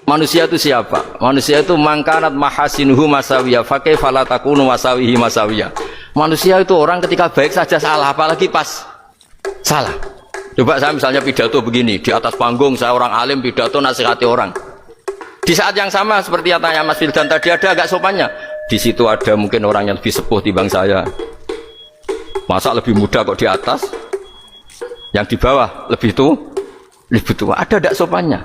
manusia itu siapa? Manusia itu mangkanat mahasinuhu masawiyah fakih falatakunu masawihi masawiyah. Manusia itu orang ketika baik saja salah, apalagi pas salah. Coba saya misalnya pidato begini, di atas panggung saya orang alim pidato nasihati orang. Di saat yang sama seperti yang tanya Mas Wildan tadi, ada agak sopannya. Di situ ada mungkin orang yang lebih sepuh timbang saya. Masa lebih muda kok di atas? Yang di bawah lebih tua. Ada agak sopannya.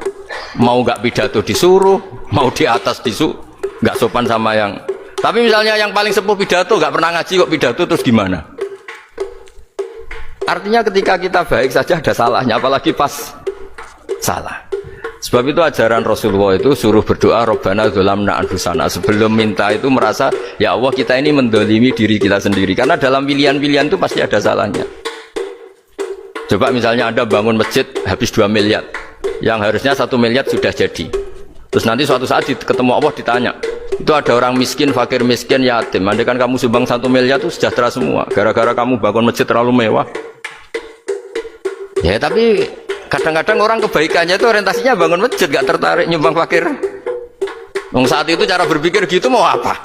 Mau nggak pidato disuruh, mau di atas disuruh, nggak sopan sama yang. Tapi misalnya yang paling sepuh pidato nggak pernah ngaji kok pidato, terus gimana? Artinya ketika kita baik saja ada salahnya, apalagi pas salah. Sebab itu ajaran Rasulullah itu suruh berdoa Rabbana dzolamna anfusana. Sebelum minta itu merasa ya Allah kita ini mendolimi diri kita sendiri. Karena dalam pilihan-pilihan itu pasti ada salahnya. Coba misalnya Anda bangun masjid habis 2 miliar, yang harusnya 1 miliar sudah jadi. Terus nanti suatu saat ketemu Allah ditanya, itu ada orang miskin, fakir miskin, yatim. Andai kan kamu sumbang 1 miliar itu sejahtera semua. Gara-gara kamu bangun masjid terlalu mewah. Ya tapi kadang-kadang orang kebaikannya itu orientasinya bangun masjid, gak tertarik nyumbang fakir. Saat itu cara berpikir gitu mau apa?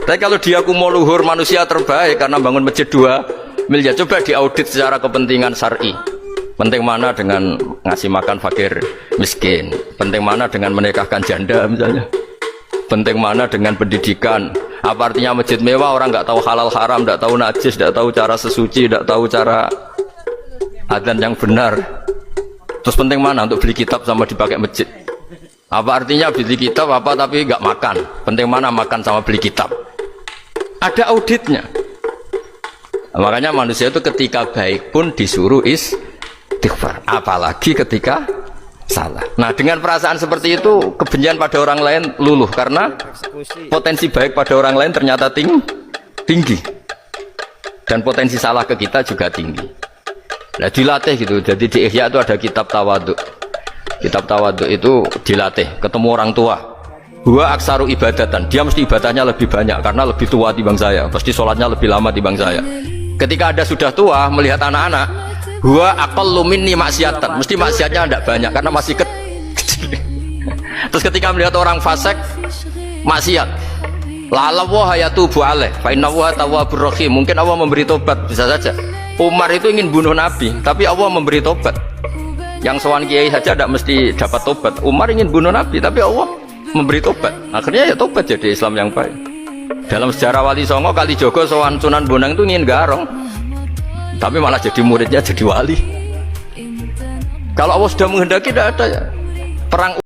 Tapi kalau dia mau luhur manusia terbaik karena bangun masjid 2 miliar, coba diaudit secara kepentingan syar'i. Penting mana dengan ngasih makan fakir miskin? Penting mana dengan menikahkan janda misalnya? Penting mana dengan pendidikan? Apa artinya masjid mewah orang nggak tahu halal haram, nggak tahu najis, nggak tahu cara sesuci, nggak tahu cara adzan yang benar? Terus penting mana untuk beli kitab sama dipakai masjid? Apa artinya beli kitab apa tapi nggak makan? Penting mana makan sama beli kitab? Ada auditnya. Makanya manusia itu ketika baik pun disuruh istighfar, apalagi ketika salah. Nah dengan perasaan seperti itu kebencian pada orang lain luluh karena potensi baik pada orang lain ternyata tinggi dan potensi salah ke kita juga tinggi. Nah dilatih gitu. Jadi di Ihya itu ada kitab tawadhu. Kitab tawadhu itu dilatih ketemu orang tua. Huwa aksaru ibadatan, dia mesti ibadahnya lebih banyak karena lebih tua timbang saya, pasti sholatnya lebih lama timbang saya. Ketika Anda sudah tua melihat anak-anak, huwa aqallu minni maksiatan, mesti maksiatnya tidak banyak karena masih kecil. Terus ketika melihat orang fasik maksiat, la'allahu yatubu alaih fa innahu tawwabur rahim, mungkin Allah memberi tobat. Bisa saja Umar itu ingin bunuh Nabi tapi Allah memberi tobat. Yang sowan kiai saja tidak mesti dapat tobat. Umar ingin bunuh Nabi tapi Allah memberi tobat, akhirnya ya tobat jadi Islam yang baik. Dalam sejarah Wali Songo Kalijogo sowan Sunan Bonang itu ingin garong tapi malah jadi muridnya jadi wali. Kalau Allah sudah menghendaki tidak ada ya perang